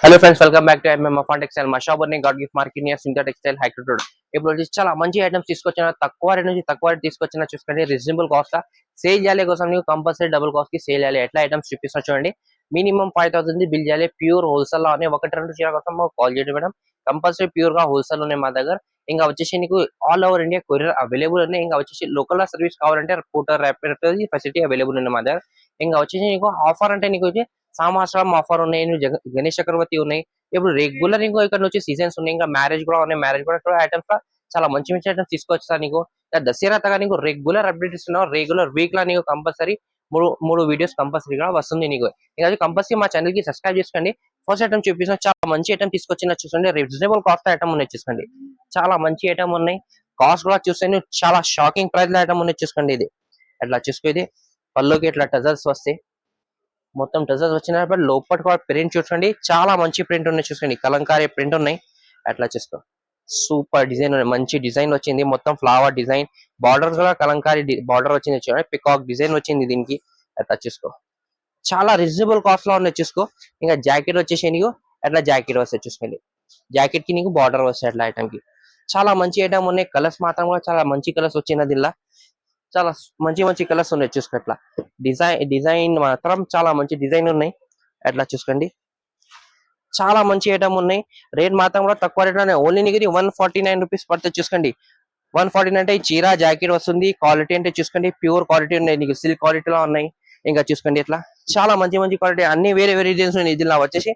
Hello friends, welcome back to fun textile. మా shop అని god gift market near సింథర్ textile high court road. ఇప్పుడు వచ్చి చాలా మంచి ఐటమ్స్ తీసుకొచ్చిన, తక్కువ రేట్ నుంచి తక్కువ రేట్ తీసుకొచ్చిన చూసుకోండి. రీజనబుల్ కాస్ట్ సేల్ చేయాలి కోసం నీకు కంపల్సరీ డబుల్ కాస్ట్ కి సేల్ చేయాలి. ఎట్లా ఐటమ్స్ చూపిస్తున్నా చూడండి. మినిమం 5,000 బిల్ చేయాలి. ప్యూర్ హోల్సేల్ లో ఒకటి రెండు చీర కోసం కాల్ చేయండి మేడం. కంపల్సరీ ప్యూర్ గా హోల్సేల్ ఉన్నాయి మా దగ్గర. ఇంకా వచ్చేసి నీకు all over India courier available ఉన్నాయి. ఇంకా వచ్చేసి లోకల్ సర్వీస్ కావాలంటే స్కూటర్ ర్యాపిడ్ ఫెసిలిటీ అవైలబుల్ ఉంది మా దగ్గర. ఇంకా వచ్చేసి నీకు ఆఫర్ అంటే నీకు వచ్చి సంవత్సరం ఆఫర్ ఉన్నాయి, గణేష్ చక్రవర్తి ఉన్నాయి. ఇప్పుడు రెగ్యులర్ ఇంకో ఇక్కడ నుంచి సీజన్స్ ఉన్నాయి. ఇంకా మ్యారేజ్ కూడా ఉన్నాయి. మ్యారేజ్ కూడా ఐటమ్స్ చాలా మంచి మంచి ఐటమ్స్ తీసుకొచ్చా నీకు. దసరా తగా నీకు రెగ్యులర్ అప్డేట్ ఇస్తున్నావు. రెగ్యులర్ వీక్ లా నీకు కంపల్సరీ మూడు మూడు వీడియోస్ కంపల్సరీగా వస్తుంది నీకు. ఇంకా కంపల్సరీ మా ఛానల్ కి సబ్స్క్రైబ్ చేసుకోండి. ఫస్ట్ ఐటమ్ చూపిస్తున్నా, చాలా మంచి ఐటమ్ తీసుకొచ్చిన చూసుకోండి. రీజనబుల్ కాస్ట్ ఐటమ్ ఉన్నాయి చూసుకోండి. చాలా మంచి ఐటమ్ ఉన్నాయి. కాస్ట్ కూడా చూస్తే చాలా షాకింగ్ ప్రైస్ లో ఐటమ్ ఉన్నాయి చూసుకోండి. ఇది అట్లా చూసుకో. పళ్ళుకి ఇట్లా టజల్స్ వస్తాయి. మొత్తం టజల్స్ వచ్చినప్పుడు లోపల కూడా ప్రింట్ చూసుకోండి. చాలా మంచి ప్రింట్ ఉన్నాయి చూసుకోండి. కలంకారీ ప్రింట్ ఉన్నాయి. అట్లా చూసుకో. సూపర్ డిజైన్, మంచి డిజైన్ వచ్చింది. మొత్తం ఫ్లవర్ డిజైన్, బార్డర్స్ కూడా కలంకారీ బార్డర్ వచ్చింది చూడండి. పికాక్ డిజైన్ వచ్చింది దీనికి. అట్లా చూసుకో. చాలా రీజనబుల్ కాస్ట్ లో ఉన్నాయి చూసుకో. ఇంకా జాకెట్ వచ్చేసి నీకు అట్లా జాకెట్ వస్తాయి చూసుకోండి. జాకెట్ కి నీకు బార్డర్ వస్తాయి అట్లా ఐటమ్ కి. చాలా మంచి ఐటమ్ ఉన్నాయి. కలర్స్ మాత్రం కూడా చాలా మంచి కలర్స్ వచ్చింది దీనిలో. చాలా మంచి మంచి కలర్స్ ఉన్నాయి చూసుకో. అట్లా డిజైన్ మాత్రం చాలా మంచి డిజైన్ ఉన్నాయి. అట్లా చూసుకోండి. చాలా మంచి ఐటమ్ ఉన్నాయి. రేట్ మాత్రం కూడా తక్కువ రేట్ లోనే. ఓన్లీ నీకు 149 రూపీస్ పడుతుంది చూసుకోండి. 149 అంటే ఈ చీర జాకెట్ వస్తుంది. క్వాలిటీ అంటే చూసుకోండి, ప్యూర్ క్వాలిటీ ఉన్నాయి. నీకు సిల్క్ క్వాలిటీలో ఉన్నాయి. ఇంకా చూసుకోండి ఇట్లా చాలా మంచి మంచి క్వాలిటీ అన్ని వేరే వేరే డిజైన్స్ ఉన్నాయి. దీనిలో వచ్చేసి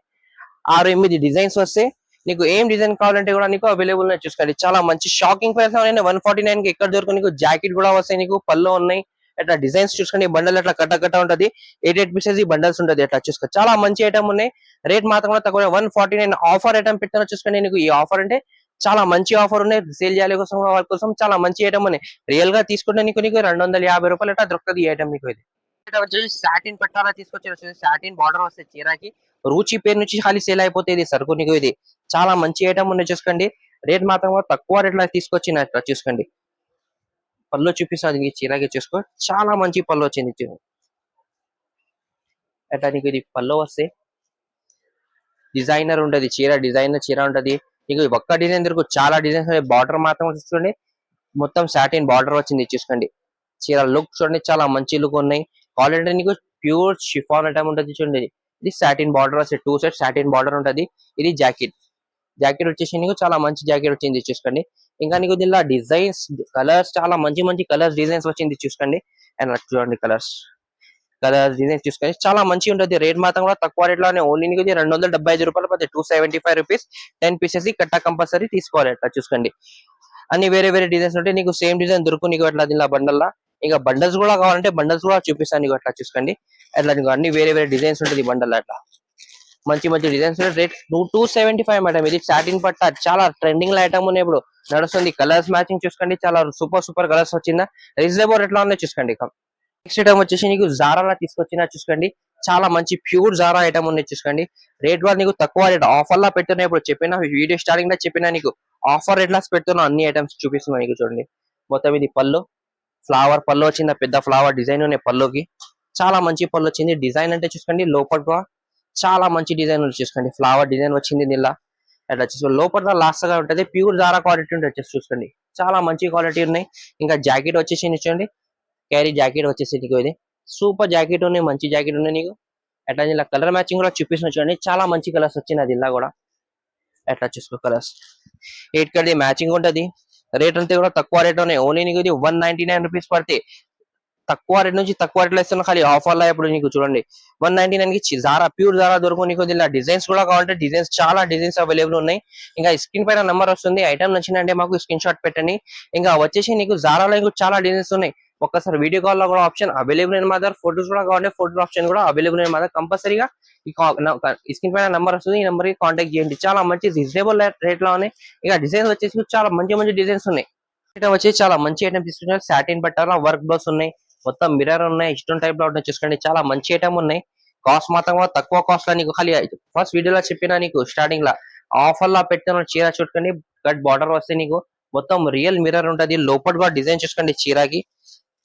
6-8 డిజైన్స్ వస్తాయి. నీకు ఏం డిజైన్ కావాలంటే కూడా నీకు అవైలబుల్ ఉన్నాయి చూసుకోండి. చాలా మంచి షాకింగ్ ప్రైస్ 149 కి ఎక్కడ దొరుకు. నీకు జాకెట్ కూడా వస్తాయి, నీకు పళ్ళు ఉన్నాయి. అట్లా డిజైన్స్ చూసుకోండి. బండల్ అట్లా కట్ట ఉంటది. 8 పీసెస్ ఈ బండల్స్ ఉంటది. అట్లా చూసుకో. చాలా మంచి ఐటమ్ ఉన్నాయి. రేట్ మాత్రం కూడా తక్కువ. 149 ఆఫర్ ఐటమ్ పెట్టాను చూసుకోండి. నీకు ఈ ఆఫర్ అంటే చాలా మంచి ఆఫర్ ఉన్నాయి. సేల్ చేయాలి కోసం వాళ్ళ కోసం చాలా మంచి ఐటమ్ ఉన్నాయి. రియల్ గా తీసుకుంటే నీకు 250 రూపాయలు అట్లా దొరుకుతుంది ఈ ఐటమ్ నీకు. ఇది వచ్చేసి సాటిన్ పట్టాలా తీసుకొచ్చి సాటిన్ బార్డర్ వస్తాయి చీరకి. రూచి పేరు నుంచి ఖాళీ సేల్ అయిపోతుంది సరుకు నీకు. ఇది చాలా మంచి ఐటమ్ ఉన్నాయి చూసుకోండి. రేట్ మాత్రం కూడా తక్కువ రేట్ లో తీసుకొచ్చిన చూసుకోండి. పళ్ళు చూపిస్తుంది ఈ చీరకి చూసుకో. చాలా మంచి పళ్ళు వచ్చింది. అట్లా నీకు ఇది పళ్ళు వస్తే డిజైనర్ ఉంటది చీర. డిజైనర్ చీర ఉంటది నీకు. ఒక్క డిజైన్ దొరుకు, చాలా డిజైన్స్. బార్డర్ మాత్రం చూసుకోండి. మొత్తం సాటిన్ బార్డర్ వచ్చింది చూసుకోండి. చీర లుక్ చూడండి, చాలా మంచి లుక్ ఉన్నాయి. క్వాలిటీ నీకు ప్యూర్ షిఫాన్ ఐటమ్ ఉంటుంది చూడండి. ఇది సాటిన్ బార్డర్ వస్తే 2 సెట్ సాటిన్ బార్డర్ ఉంటది. ఇది జాకెట్. జాకెట్ వచ్చేసి నీకు చాలా మంచి జాకెట్ వచ్చింది చూసుకోండి. ఇంకా నీకు దీనిలో డిజైన్స్, కలర్స్ చాలా మంచి మంచి కలర్స్ డిజైన్స్ వచ్చింది చూసుకోండి. అండ్ చూడండి కలర్స్ డిజైన్స్ చూసుకోండి. చాలా మంచి ఉంటుంది. రేట్ మాత్రం కూడా తక్కువ రేట్ లోనే. ఓన్లీ నీకు 275 రూపాయలు పడుతుంది. 275 రూపీస్ 10 పీసెస్ కట్ట కంపల్సరీ తీసుకోవాలి. అట్లా చూసుకోండి. అన్ని వేరే వేరే డిజైన్స్ ఉంటాయి. నీకు సేమ్ డిజైన్ దొరుకు నీకు అట్లా దీనిలో బండల్లా. ఇంకా బండల్స్ కూడా కావాలంటే బండల్స్ కూడా చూపిస్తాను నీకు. అట్లా చూసుకోండి. అట్లా నీకు అన్ని వేరే వేరే డిజైన్స్ ఉంటుంది బండల్. అట్లా మంచి మంచి డిజైన్స్. Rate 275 madam. ఇది సాటిన్ పట్ట చాలా ట్రెండింగ్ లో ఐటమ్ ఉన్నాయి ఇప్పుడు నడుస్తుంది. కలర్స్ మ్యాచింగ్ చూసుకోండి. చాలా సూపర్ కలర్స్ వచ్చిందా. రీజనబుల్ రేట్ లో ఉన్నాయి చూసుకోండి. నెక్స్ట్ ఐటమ్ వచ్చేసి నీకు జారాలా తీసుకొచ్చినా చూసుకోండి. చాలా మంచి ప్యూర్ జారా ఐటమ్ ఉన్నాయి చూసుకోండి. రేట్ కూడా నీకు తక్కువ రేట్ ఆఫర్ లా పెట్టున్నా. ఇప్పుడు చెప్పిన వీడియో స్టార్టింగ్ లో చెప్పినా నీకు ఆఫర్ రేట్ లా పెడుతున్నా. అన్ని ఐటమ్స్ చూపిస్తున్నా నీకు చూడండి. మొత్తం ఇది పళ్ళు, ఫ్లవర్ పళ్ళు వచ్చింది. పెద్ద ఫ్లవర్ డిజైన్ ఉన్నాయి పళ్ళుకి. చాలా మంచి పళ్ళు వచ్చింది. డిజైన్ అంటే చూసుకోండి. లోపల కూడా చాలా మంచి డిజైన్ చూసుకోండి. ఫ్లవర్ డిజైన్ వచ్చింది దీనిలా. అట్లా చూసుకోండి. లోపల లాస్ట్ గా ఉంటది. ప్యూర్ జారా క్వాలిటీ ఉంటుంది చూసుకోండి. చాలా మంచి క్వాలిటీ ఉన్నాయి. ఇంకా జాకెట్ వచ్చేసి చూడండి. క్యారీ జాకెట్ వచ్చేసి నీకు ఇది సూపర్ జాకెట్ ఉన్నాయి. మంచి జాకెట్ ఉన్నాయి నీకు. అట్లా ఇలా కలర్ మ్యాచింగ్ కూడా చూపిస్తున్నా చూడండి. చాలా మంచి కలర్స్ వచ్చింది అది ఇలా కూడా. అట్లా చూసుకో. కలర్స్ 8 కలర్ మ్యాచింగ్ ఉంటది. రేట్ అంతా కూడా తక్కువ రేట్ ఉన్నాయి. ఓన్లీ నీకు ఇది 199 రూపీస్ పడితే. తక్కువ రేట్ నుంచి తక్కువ రేట్ లో ఇస్తున్నా. ఖాళీ ఆఫర్ లో ఇప్పుడు నీకు చూడండి 199 కి జారా ప్యూర్ జారా దొరుకు నీకు. ఇలా డిజైన్స్ కూడా కావాలంటే డిజైన్స్ చాలా డిజైన్స్ అవైలబుల్ ఉన్నాయి. ఇంకా స్క్రీన్ పైన నెంబర్ వస్తుంది. ఐటమ్ నచ్చిందంటే మాకు స్క్రీన్ షాట్ పెట్టండి. ఇంకా వచ్చేసి నీకు జారాలో నీకు చాలా డిజైన్స్ ఉన్నాయి. ఒక్కసారి వీడియో కాల్ లో కూడా ఆప్షన్ అవైలబుల్ అయిన మా దగ్గర. ఫోటోస్ కూడా కావాలంటే ఫోటో ఆప్షన్ కూడా అవైలబుల్ అయిన మా దగ్గర. కంపల్సరీగా ఈ స్క్రీన్ పైన నెంబర్ వస్తుంది. ఈ నెంబర్ కి కాంటాక్ట్ చేయండి. చాలా మంచి రీజనబుల్ రేట్ లో ఉన్నాయి. ఇక డిజైన్స్ వచ్చేసి చాలా మంచి మంచి డిజైన్స్ ఉన్నాయి. ఐటమ్ వచ్చి చాలా మంచి ఐటమ్ తీసుకున్నారు. సాటిన్ పట్టాల వర్క్ బ్లౌస్ ఉన్నాయి. మొత్తం మిర్రర్ ఉన్నాయి. ఇష్టం టైప్ లో ఉన్నాయి చూసుకోండి. చాలా మంచి ఐటమ్ ఉన్నాయి. కాస్ట్ మాత్రం కూడా తక్కువ కాస్ట్ లో నీకు. ఖాళీ ఫస్ట్ వీడియోలో చెప్పినా నీకు స్టార్టింగ్ లా ఆఫర్ లా పెట్టిన చీర చూసుకోండి. కట్ బార్డర్ వస్తే నీకు మొత్తం రియల్ మిర్రర్ ఉంటది. లోపల కూడా డిజైన్ చూసుకోండి. చీరకి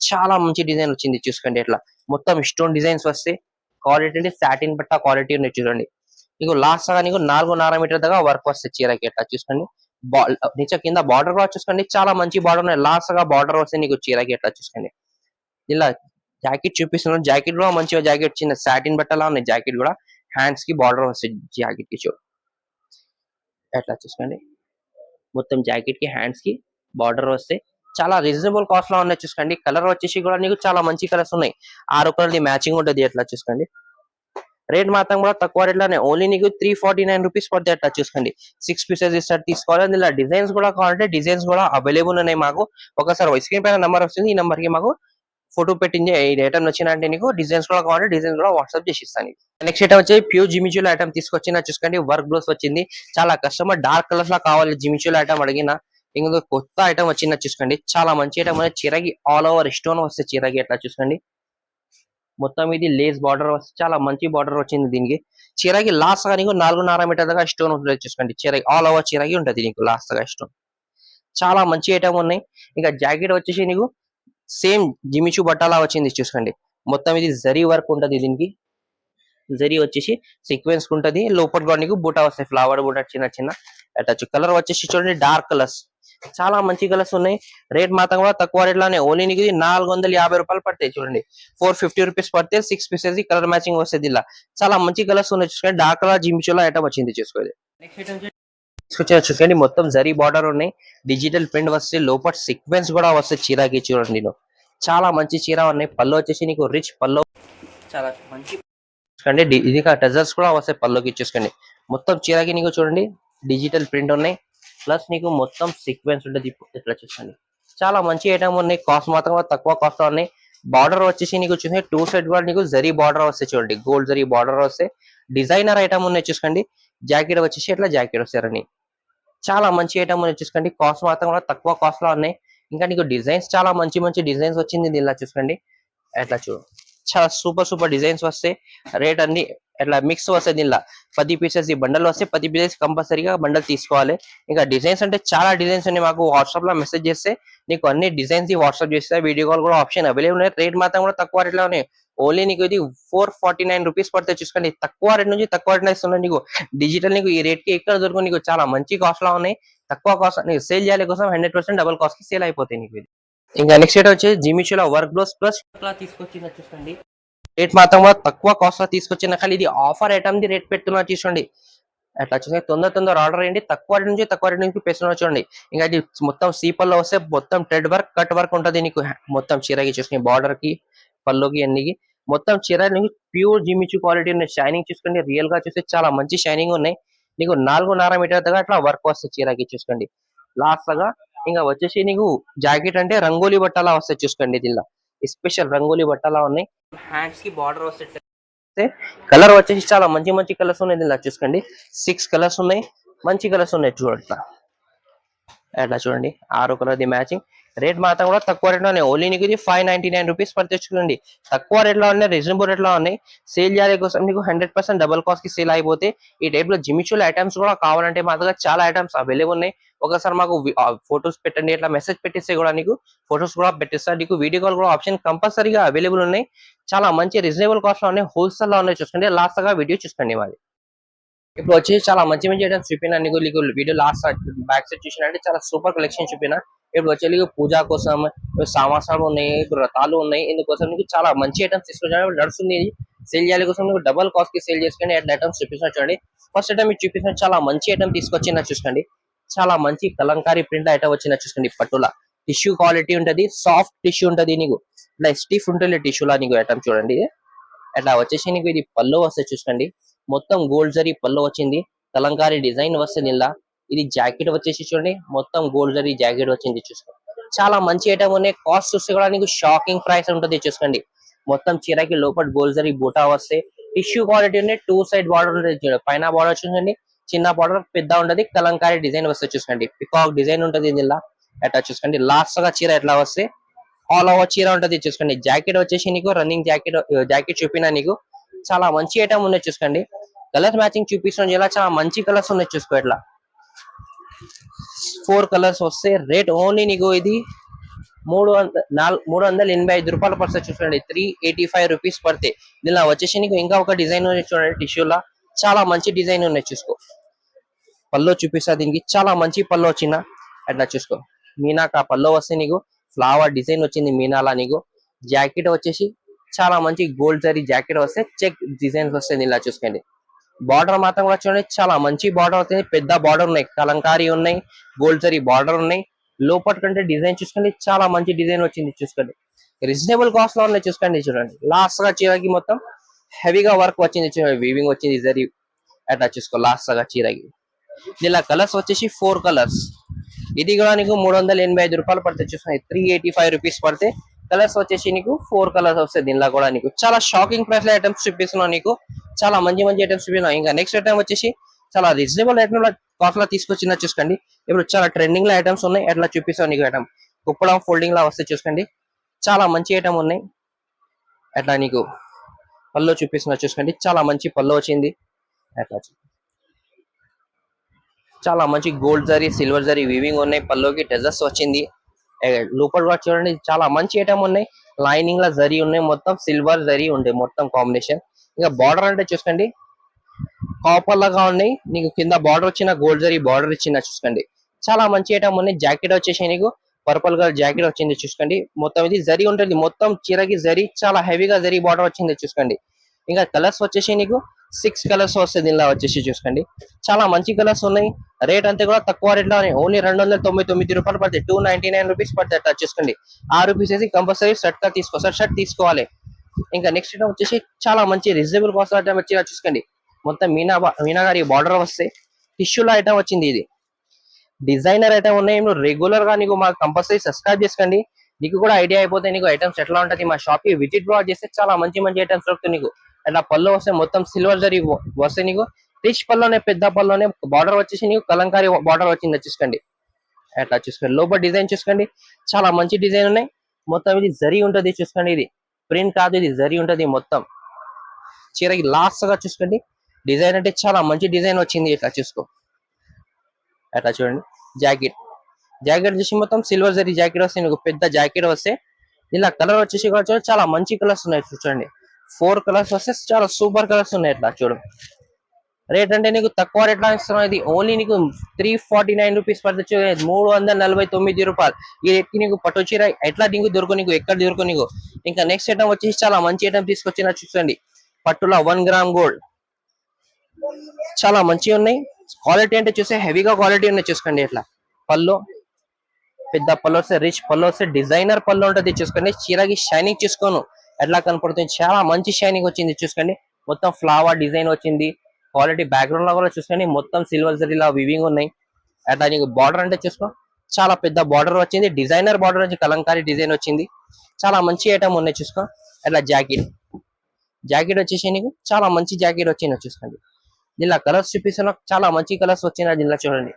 చాలా మంచి డిజైన్ వచ్చింది చూసుకోండి. ఇట్లా మొత్తం స్టోన్ డిజైన్స్ వస్తాయి. క్వాలిటీ అంటే సాటిన్ పట్ట క్వాలిటీ ఉన్నాయి చూడండి. నీకు లాస్ట్ సగా నీకు 4.5 మీటర్ దాకా వర్క్ వస్తుంది చీరకి. ఎట్లా చూసుకోండి, నిచ కింద బార్డర్ కూడా చూసుకోండి, చాలా మంచి బార్డర్ ఉన్నాయి. లాస్ట్ గా బార్డర్ వస్తే నీకు చీరకి ఎట్లా చూసుకోండి. ఇలా జాకెట్ చూపిస్తున్నాను, జాకెట్ కూడా మంచిగా జాకెట్ చిన్న సాటిన్ బట్టలా ఉన్నాయి. జాకెట్ కూడా హ్యాండ్స్ కి బార్డర్ వస్తుంది జాకెట్ కి. చూడు ఎట్లా చూసుకోండి, మొత్తం జాకెట్ కి హ్యాండ్స్ కి బార్డర్ వస్తే చాలా రీజనబుల్ కాస్ట్ లో ఉన్నాయి. చూసుకోండి కలర్ వచ్చేసి కూడా నీకు చాలా మంచి కలర్స్ ఉన్నాయి. 6 కలర్ ది మ్యాచింగ్ ఉంటుంది. ఎట్లా చూసుకోండి, రేట్ మాత్రం కూడా తక్కువ రేట్ లోనే, ఓన్లీ నీకు 349 రూపీస్ పడుతుంది. అట్లా చూసుకోండి 6 పీసెస్ ఇస్తారు తీసుకోవాలి. ఇలా డిజైన్స్ కూడా కావాలంటే డిజైన్స్ కూడా అవైలబుల్ ఉన్నాయి మాకు. ఒకసారి స్క్రీన్ పైన నెంబర్ వస్తుంది, ఈ నెంబర్ కి మాకు ఫోటో పెట్టింది. ఈ ఐటమ్ వచ్చిందంటే నీకు డిజైన్స్ కూడా కావాలంటే డిజైన్స్ కూడా వాట్సాప్ చేసి ఇస్తాను. నెక్స్ట్ ఐటమ్ వచ్చి ప్యూర్ జిమిచూల్ ఐటమ్ తీసుకొచ్చిన. చూసుకోండి వర్క్ బ్లౌజ్ వచ్చింది. చాలా కస్టమర్ డార్క్ కలర్స్ లా కావాలి జిమిచూల్ ఐటమ్ అడిగిన, ఇంకొక కొత్త ఐటమ్ వచ్చింది. చూసుకోండి చాలా మంచి ఐటమ్ అనేది, చీరకి ఆల్ ఓవర్ స్టోన్ వస్తే చీరకి. ఎట్లా చూసుకోండి, మొత్తం ఇది లేస్ బార్డర్ వస్తే చాలా మంచి బార్డర్ వచ్చింది దీనికి. చీరకి లాస్ట్ గా నీకు 4.5 మీటర్ దాకా స్టోన్ ఉంటుంది. చూసుకోండి చీరకి ఆల్ ఓవర్ చీరకి ఉంటుంది నీకు లాస్ట్ గా స్టోన్. చాలా మంచి ఐటమ్ ఉన్నాయి. ఇంకా జాకెట్ వచ్చేసి నీకు సేమ్ జిమిచూ బట్టాలా వచ్చింది. చూసుకోండి మొత్తం ఇది జరీ వర్క్ ఉంటది. దీనికి జరీ వచ్చేసి సీక్వెన్స్ ఉంటది. లోపల కూడా నీకు బూటా వస్తాయి, ఫ్లవర్ బూటా చిన్న చిన్న. అట్లా కలర్ వచ్చేసి చూడండి డార్క్ కలర్స్, చాలా మంచి కలర్స్ ఉన్నాయి. రేట్ మాత్రం కూడా తక్కువ రేట్ లోనే, ఓన్లీ నీకు 450 రూపాయలు పడతాయి. చూడండి 450 రూపీస్ పడితే 6 పీసెస్ కలర్ మ్యాచింగ్ వస్తుంది. ఇలా చాలా మంచి కలర్స్ ఉన్నాయి. చూసుకోండి డార్క్ కలర్ జిమిచూలో ఐటమ్ వచ్చింది. చూసుకోండి నెక్స్ట్ ఐటమ్ తీసుకొచ్చిన. చూసుకోండి మొత్తం జరీ బార్డర్ ఉన్నాయి, డిజిటల్ ప్రింట్ వస్తే లోపల సీక్వెన్స్ కూడా వస్తాయి చీరకి. చూడండి చాలా మంచి చీర ఉన్నాయి. పళ్ళు వచ్చేసి నీకు రిచ్ పళ్ళు, చాలా మంచి చూసుకోండి. ఇది టజర్స్ కూడా వస్తాయి పళ్ళుకి. చూసుకోండి మొత్తం చీరకి నీకు చూడండి డిజిటల్ ప్రింట్ ఉన్నాయి, ప్లస్ నీకు మొత్తం సీక్వెన్స్ ఉంటుంది. ఇట్లా చూసుకోండి చాలా మంచి ఐటమ్ ఉన్నాయి. కాస్ట్ మాత్రం తక్కువ కాస్ట్ లో ఉన్నాయి. బార్డర్ వచ్చేసి నీకు చూసి 2 సైడ్ కూడా నీకు జరీ బార్డర్ వస్తాయి. చూడండి గోల్డ్ జరీ బార్డర్ వస్తే డిజైనర్ ఐటమ్ ఉన్నాయి. చూసుకోండి జాకెట్ వచ్చేసి ఇట్లా జాకెట్ వస్తారని, చాలా మంచి ఐటమ్ ఉన్నాయి. చూసుకోండి కాస్ట్ మాత్రం కూడా తక్కువ కాస్ట్ లో ఉన్నాయి. ఇంకా నీకు డిజైన్స్ చాలా మంచి మంచి డిజైన్స్ వచ్చింది. ఇలా చూసుకోండి ఎట్లా చూడు, చాలా సూపర్ సూపర్ డిజైన్స్ వస్తాయి. రేట్ అన్ని ఎట్లా మిక్స్ వస్తాయి. దీనిలో 10 పీసెస్ ఈ బండల్ వస్తే 10 పీసెస్ కంపల్సరీగా బండల్ తీసుకోవాలి. ఇంకా డిజైన్స్ అంటే చాలా డిజైన్స్ ఉన్నాయి. మాకు వాట్సాప్ లో మెసేజ్ చేస్తే నీకు అన్ని డిజైన్స్ వాట్సాప్ చేస్తే వీడియో కాల్ కూడా ఆప్షన్ అవైలబుల్ ఉన్నాయి. రేట్ మాత్రం కూడా తక్కువ రేట్ లో ఉన్నాయి. ఓన్లీ నీకు ఇది 449 రూపీస్ పడితే. చూసుకోండి తక్కువ రేట్ నుంచి తక్కువ రేట్ ఇస్తున్నాయి నీకు. డిజిటల్ నీకు ఈ రేట్ కి ఎక్కడ దొరుకు, నీకు చాలా మంచి కాస్ట్ లో ఉన్నాయి. తక్కువ కాస్ట్ నీకు సేల్ చేయాలి కోసం 100% డబుల్ కాస్ట్ కి సేల్ అయిపోతాయి నీకు. ఇంకా నెక్స్ట్ రేట్ వచ్చి జిమిచూలో వర్క్ బ్లౌజ్ ప్లస్ తీసుకొచ్చింది. చూసుకోండి రేట్ మాత్రం తక్కువ కాస్ట్ లో తీసుకొచ్చిన, కానీ ఇది ఆఫర్ ఐటమ్ ది రేట్ పెట్టున్నా. చూసుకోండి అట్లా చూస్తే తొందర ఆర్డర్ అయ్యండి. తక్కువ రేట్ నుంచి పెస్తున్నా చూడండి. ఇంకా ఇది మొత్తం సీపల్లో వస్తే మొత్తం థ్రెడ్ వర్క్ కట్ వర్క్ ఉంటుంది నీకు. మొత్తం చీరకి చూసుకుని బార్డర్ కి పల్లోకి అన్నికి మొత్తం చీర ప్యూర్ జిమిచూ క్వాలిటీ ఉన్నాయి. షైనింగ్ చూసుకోండి రియల్ గా చూస్తే చాలా మంచి షైనింగ్ ఉన్నాయి. నీకు 4.5 మీటర్ దాకా అట్లా వర్క్ వస్తుంది చీరకి. చూసుకోండి లాస్ట్ గా ఇంకా వచ్చేసి నీకు జాకెట్ అంటే రంగోలీ బట్టలా వస్తాయి. చూసుకోండి దీనిలో స్పెషల్ రంగోలీ బట్టలా ఉన్నాయి. హ్యాండ్స్ కి బార్డర్ వస్తాయి. కలర్ వచ్చేసి చాలా మంచి మంచి కలర్స్ ఉన్నాయి. దీనిలో చూసుకోండి 6 కలర్స్ ఉన్నాయి, మంచి కలర్స్ ఉన్నాయి. చూడండి అట్లా చూడండి 6 కలర్ ది మ్యాచింగ్. రేట్ మాత్రం కూడా తక్కువ రేట్ లో ఉన్నాయి. ఓన్లీ నీకు ఇది 599 రూపీస్ పడితే. చూడండి తక్కువ రేట్ లో ఉన్నాయి, రీజనబుల్ రేట్ లో ఉన్నాయి. సేల్ చేయాలి కోసం నీకు 100% డబుల్ కాస్ట్ కి సేల్ అయిపోతే. ఈ టైప్ లో జిమిచూల్ ఐటమ్స్ కూడా కావాలంటే మా దగ్గర చాలా ఐటమ్స్ అవైలబుల్ ఉన్నాయి. ఒకసారి మాకు ఫొటోస్ పెట్టండి, ఇట్లా మెసేజ్ పెట్టిస్తే కూడా నీకు ఫొటోస్ కూడా పెట్టిస్తా. నీకు వీడియో కాల్ కూడా ఆప్షన్ కంపల్సరీగా అవైలబుల్ ఉన్నాయి. చాలా మంచి రీజనబుల్ కాస్ట్ లో ఉన్నాయి, హోల్సేల్ లో ఉన్నాయి. చూసుకోండి లాస్ట్ గా వీడియో చూసుకోండి మాది. ఇప్పుడు వచ్చి చాలా మంచి మంచి ఐటమ్స్ చూపినా నీకు. వీడియో లాస్ట్ బ్యాక్ సైడ్ చూసినట్టే చాలా సూపర్ కలెక్షన్ చూపినా. ఇప్పుడు వచ్చే పూజా కోసం సామాసాలు ఉన్నాయి, ఇప్పుడు రథాలు ఉన్నాయి. ఇందుకోసం నీకు చాలా మంచి ఐటమ్స్ తీసుకొచ్చాను. నడుస్తుంది సేల్ చేయాలి కోసం నీకు డబల్ కాస్ట్ కి సేల్ చేసుకుని అట్లా ఐటమ్స్ చూపిస్తున్నా చూడండి. ఫస్ట్ ఐటమ్ మీకు చూపిస్తున్నా చాలా మంచి ఐటమ్ తీసుకొచ్చిన. చూసుకోండి చాలా మంచి కలంకారీ ప్రింట్ ఐటమ్ వచ్చిన. చూసుకోండి పట్టుల టిష్యూ క్వాలిటీ ఉంటది, సాఫ్ట్ టిష్యూ ఉంటది నీకు. ఇట్లా స్టిఫ్ ఉంటుంది టిష్యూలా నీకు ఐటమ్. చూడండి అట్లా వచ్చేసి నీకు ఇది పళ్ళు వస్తే. చూసుకోండి మొత్తం గోల్డ్ జరీ పళ్ళు వచ్చింది, కలంకారీ డిజైన్ వస్తుంది. ఇలా ఇది జాకెట్ వచ్చేసి చూడండి మొత్తం గోల్డ్ జరీ జాకెట్ వచ్చింది. చూసుకోండి చాలా మంచి ఐటమ్ ఉన్నాయి. కాస్ట్ చూస్తే కూడా నీకు షాకింగ్ ప్రైస్ ఉంటుంది. చూసుకోండి మొత్తం చీరకి లోపల గోల్డ్ జరీ బూటా వస్తే టిష్యూ క్వాలిటీ ఉన్నాయి. 2 సైడ్ బార్డర్ ఉంటుంది. పైన బార్డర్ చూడండి చిన్న బార్డర్ పెద్ద ఉంటది, కలంకారీ డిజైన్ వస్తే. చూసుకోండి పికాక్ డిజైన్ ఉంటుంది ఇలా. ఎట్లా చూసుకోండి లాస్ట్ గా చీర ఎట్లా వస్తే ఆల్ ఓవర్ చీర ఉంటది. చూసుకోండి జాకెట్ వచ్చేసి నీకు రన్నింగ్ జాకెట్ చూపినా నీకు. చాలా మంచి ఐటమ్ ఉన్నాయి. చూసుకోండి కలర్ మ్యాచింగ్ చూపిస్తున్నాం ఇలా చాలా మంచి కలర్స్ ఉన్నాయి. చూసుకో ఇట్లా 4 కలర్స్ వస్తే రేట్ ఓన్లీ నీకు ఇది 385 రూపాయలు పడుతుంది. చూసుకోండి 385 రూపీస్ పడితే. దీనిలో వచ్చేసి నీకు ఇంకా ఒక డిజైన్ చూడండి టిష్యూలా చాలా మంచి డిజైన్ ఉన్నాయి చూసుకో. పల్లో చూపిస్తా, దీనికి చాలా మంచి పల్లో వచ్చిన అట్లా చూసుకో. మీనాక పల్లో వస్తే నీకు ఫ్లవర్ డిజైన్ వచ్చింది మీనాలా. నీకు జాకెట్ వచ్చేసి చాలా మంచి గోల్డ్ జరీ జాకెట్ వస్తే చెక్ డిజైన్స్ వస్తుంది ఇలా చూసుకోండి. బార్డర్ మాత్రం కూడా చూడండి, చాలా మంచి బార్డర్ వస్తుంది, పెద్ద బార్డర్ ఉన్నాయి, కలంకారీ ఉన్నాయి, గోల్డ్ జరీ బార్డర్ ఉన్నాయి. లోపల కంటే డిజైన్ చూసుకోండి, చాలా మంచి డిజైన్ వచ్చింది చూసుకోండి. రీజనబుల్ కాస్ట్ లో ఉన్నాయి చూసుకోండి. చూడండి లాస్ట్ గా చీరకి మొత్తం హెవీగా వర్క్ వచ్చింది, వీవింగ్ వచ్చింది జరీ అట్లా చూసుకో. లాస్ట్ గా చీరకి ఇలా కలర్స్ వచ్చేసి 4 కలర్స్. ఇది కూడా నీకు 385 రూపాయలు పడితే చూసుకోండి, 385 రూపీస్ పడితే కలర్స్ వచ్చేసి నీకు 4 కలర్స్ వస్తాయి. దీనిలో కూడా నీకు చాలా షాకింగ్ ప్రైస్ లో ఐటమ్స్ చూపిస్తున్నావు, నీకు చాలా మంచి మంచి ఐటమ్స్ చూపిస్తున్నావు. ఇంకా నెక్స్ట్ ఐటమ్ వచ్చేసి చాలా రీజనబుల్ ఐటమ్ కాస్ట్ లో తీసుకొచ్చిన చూసుకోండి. ఇప్పుడు చాలా ట్రెండింగ్ లో ఐటమ్స్ ఉన్నాయి, ఎట్లా చూపిస్తావు నీకు ఐటమ్ కుప్పడం ఫోల్డింగ్ లా వస్తే చూసుకోండి. చాలా మంచి ఐటమ్ ఉన్నాయి, అట్లా నీకు పళ్ళు చూపిస్తున్నా చూసుకోండి. చాలా మంచి పళ్ళు వచ్చింది అట్లా. చాలా మంచి gold zari silver zari weaving ఉన్నాయి, పల్లోకి టెజర్స్ వచ్చింది. లోపల కూడా చూడండి చాలా మంచి ఐటమ్ ఉన్నాయి, లైనింగ్ లా జరీ ఉన్నాయి, మొత్తం సిల్వర్ జరీ ఉండే మొత్తం కాంబినేషన్. ఇంకా బార్డర్ అంటే చూసుకోండి కాపర్ లాగా ఉన్నాయి, నీకు కింద బార్డర్ వచ్చిన గోల్డ్ జరీ బార్డర్ ఇచ్చిన చూసుకోండి. చాలా మంచి ఐటమ్ ఉన్నాయి. జాకెట్ వచ్చేసి నీకు పర్పుల్ కలర్ జాకెట్ వచ్చింది చూసుకోండి. మొత్తం ఇది జరీ ఉంటుంది, మొత్తం చీరకి జరీ చాలా హెవీగా జరీ బార్డర్ వచ్చింది చూసుకోండి. ఇంకా కలర్స్ వచ్చేసి నీకు 6 కలర్స్ వస్తాయి దీనిలో వచ్చేసి చూసుకోండి. చాలా మంచి కలర్స్ ఉన్నాయి. రేట్ అంతా కూడా తక్కువ రేట్ లో ఓన్లీ 299 రూపాయలు పడతాయి, 299 రూపీస్ పడతాయి అట్లా చూసుకోండి. 6 రూపీస్ వేసి కంపల్సరీ షర్ట్ గా షర్ట్ తీసుకోవాలి. ఇంకా నెక్స్ట్ ఐటమ్ వచ్చేసి చాలా మంచి రీజనబుల్ కాస్ట్ ఐటమ్ వచ్చి చూసుకోండి. మొత్తం మీనా గారి బార్డర్ వస్తే టిష్యూల ఐటమ్ వచ్చింది. ఇది డిజైనర్ ఐటమ్ ఉన్నాయి, రెగ్యులర్ గా నీకు మాకు కంపల్సరీ సబ్స్క్రైబ్ చేసుకోండి. నీకు కూడా ఐడియా అయిపోతే నీకు ఐటమ్స్ ఎట్లా ఉంటుంది. మా షాప్ కి విజిట్ కూడా చేస్తే చాలా మంచి మంచి ఐటమ్స్ దొరుకుతాయి నీకు. అట్లా పళ్ళు వస్తే మొత్తం సిల్వర్ జరీ వస్తే నీకు రిచ్ పళ్ళునే పెద్ద పళ్ళునే బార్డర్ వచ్చేసి నీకు కలంకారీ బార్డర్ వచ్చింది చూసుకోండి. అట్లా చూసుకోండి. లోపల డిజైన్ చూసుకోండి, చాలా మంచి డిజైన్ ఉన్నాయి. మొత్తం ఇది జరీ ఉంటది చూసుకోండి, ఇది ప్రింట్ కాదు, ఇది జరీ ఉంటది మొత్తం చీరకి. లాస్ట్ గా చూసుకోండి డిజైన్ అంటే చాలా మంచి డిజైన్ వచ్చింది ఇట్లా చూసుకో. అట్లా చూడండి జాకెట్ చూసి మొత్తం సిల్వర్ జరీ జాకెట్ వస్తే నీకు పెద్ద జాకెట్ వస్తే ఇలా కలర్ వచ్చేసి కూడా చూడండి, చాలా మంచి కలర్స్ ఉన్నాయి చూడండి. 4 కలర్స్ వస్తే చాలా సూపర్ కలర్స్ ఉన్నాయి ఇట్లా చూడు. రేట్ అంటే నీకు తక్కువ రేట్ లో ఇస్తున్నాం, ఇది ఓన్లీ నీకు 349 రూపీస్ పడుతుంది, 349 రూపాయలు. ఈ రేట్ కి నీకు పట్టు చీర ఎట్లా నీకు దొరుకు, నీకు ఎక్కడ దొరుకు నీకు. ఇంకా నెక్స్ట్ ఐటమ్ వచ్చేసి చాలా మంచి ఐటమ్ తీసుకొచ్చిన చూడండి. పట్టులో 1 గ్రామ్ గోల్డ్ చాలా మంచిగా ఉన్నాయి. క్వాలిటీ అంటే చూస్తే హెవీగా క్వాలిటీ ఉన్నాయి చూసుకోండి. ఇట్లా పళ్ళు పెద్ద పళ్ళు వస్తే రిచ్ పళ్ళు వస్తే డిజైనర్ పళ్ళు ఉంటుంది చూసుకోండి. చీరకి షైనింగ్ చూసుకోను ఎట్లా కనపడుతుంది, చాలా మంచి షైనింగ్ వచ్చింది చూసుకోండి. మొత్తం ఫ్లవర్ డిజైన్ వచ్చింది. క్వాలిటీ బ్యాక్గ్రౌండ్ లో కూడా చూసుకోండి, మొత్తం సిల్వర్ జరీలా వివింగ్ ఉన్నాయి. అట్లా నీకు బార్డర్ అంటే చూసుకో, చాలా పెద్ద బార్డర్ వచ్చింది, డిజైనర్ బార్డర్ వచ్చి కలంకారీ డిజైన్ వచ్చింది. చాలా మంచి ఐటమ్ ఉన్నాయి చూసుకో. అట్లా జాకెట్ వచ్చేసి నీకు చాలా మంచి జాకెట్ వచ్చింది చూసుకోండి. దీనిలో కలర్స్ చూపిస్తున్నా, చాలా మంచి కలర్స్ వచ్చినాయి దీనిలో చూడండి.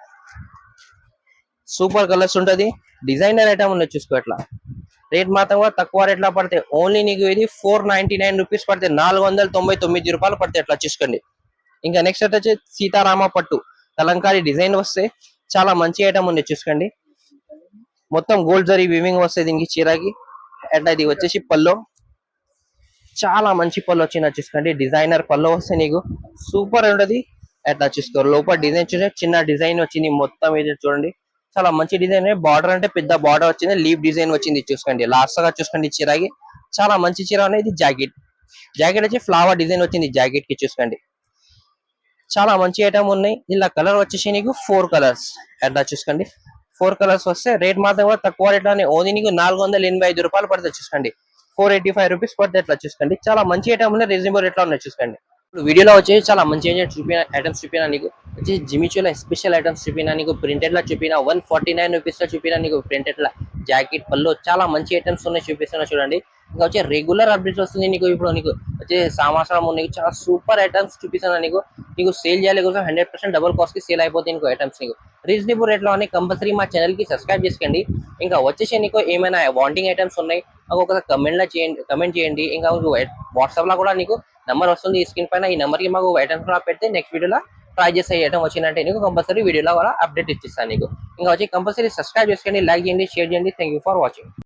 సూపర్ కలర్స్ ఉంటది, డిజైనర్ ఐటమ్ ఉన్నాయి చూసుకో. అట్లా రేట్ మాత్రం కూడా తక్కువ రేట్ లో పడితే ఓన్లీ నీకు ఇది 499 రూపీస్ పడితే 499 రూపాయలు పడితే అట్లా చూసుకోండి. ఇంకా నెక్స్ట్ వచ్చి సీతారామ పట్టు కలంకారీ డిజైన్ వస్తే చాలా మంచి ఐటమ్ ఉంది చూసుకోండి. మొత్తం గోల్డ్ జరీ వీవింగ్ వస్తే దీనికి చీరకి. అట్లా ఇది వచ్చేసి పల్లో, చాలా మంచి పళ్ళు వచ్చింది చూసుకోండి. డిజైనర్ పళ్ళు వస్తే నీకు సూపర్ ఉంటది. అట్లా చూసుకో. లోపల డిజైన్ చూసే చిన్న డిజైన్ వచ్చింది, మొత్తం ఇది చూడండి చాలా మంచి డిజైన్. బార్డర్ అంటే పెద్ద బార్డర్ వచ్చింది, లీవ్ డిజైన్ వచ్చింది చూసుకోండి. లాస్ట్ గా చూసుకోండి చీరకి చాలా మంచి చీర అనేది. జాకెట్ వచ్చి ఫ్లవర్ డిజైన్ వచ్చింది జాకెట్ కి చూసుకోండి. చాలా మంచి ఐటమ్ ఉన్నాయి. ఇలా కలర్ వచ్చేసి నీకు 4 కలర్స్ అట్లా చూసుకోండి. 4 కలర్స్ వస్తే రేట్ మాత్రం కూడా తక్కువ రేట్ లోనే ఓన్లీ నీకు 485 రూపాయలు పడుతుంది చూసుకోండి. 485 రూపీస్ పడితే ఎట్లా చూసుకోండి. చాలా మంచి ఐటమ్ ఉన్నాయి, రీజనబుల్ రేట్ లో ఉన్నాయి చూసుకోండి. ఇప్పుడు వీడియోలో వచ్చేసి చాలా మంచి ఐటమ్స్ చూపినా నీకు వచ్చి జిమిచోలో స్పెషల్ ఐటమ్స్ చూపినా నీకు. ప్రింటెడ్ లా చూపినా 149 రూపీస్ లో చూపినా నీకు. ప్రింటెడ్ లా జాకెట్ పళ్ళు చాలా మంచి ఐటమ్స్ ఉన్నాయి చూపిస్తున్నా చూడండి. ఇంకా వచ్చే రెగ్యులర్ అప్డేట్స్ వస్తుంది నీకు. ఇప్పుడు నీకు వచ్చే సంవత్సరం నీకు చాలా సూపర్ ఐటమ్స్ చూపిస్తున్నా నీకు సేల్ చేయాలి కోసం 100% డబుల్ కాస్ట్ కి సేల్ అయిపోతుంది నీకు ఐటమ్స్. నీకు రీజనబుల్ రేట్ లో అని కంపల్సరీ మా ఛానల్ కి సబ్స్క్రైబ్ చేసుకోండి. ఇంకా వచ్చేసి నీకు ఏమైనా వాంటింగ్ ఐటమ్స్ ఉన్నాయి నాకు ఒకసారి కమెంట్ చేయండి. ఇంకా వాట్సాప్ లో కూడా నీకు నెంబర్ వస్తుంది ఈ స్క్రీన్ పైన, ఈ నెంబర్ కి మాకు ఐటమ్స్ కూడా పెడితే నెక్స్ట్ వీడియోలో ట్రై చేసే ఐటమ్ వచ్చిందంటే నీకు కంపల్సరీ వీడియోలో కూడా అప్డేట్ ఇచ్చిస్తాను నీకు. ఇంకా వచ్చి కంపల్సరీ సబ్స్క్రైబ్ చేసుకోండి, లైక్ చేయండి, షేర్ చేయండి. Thank for watching.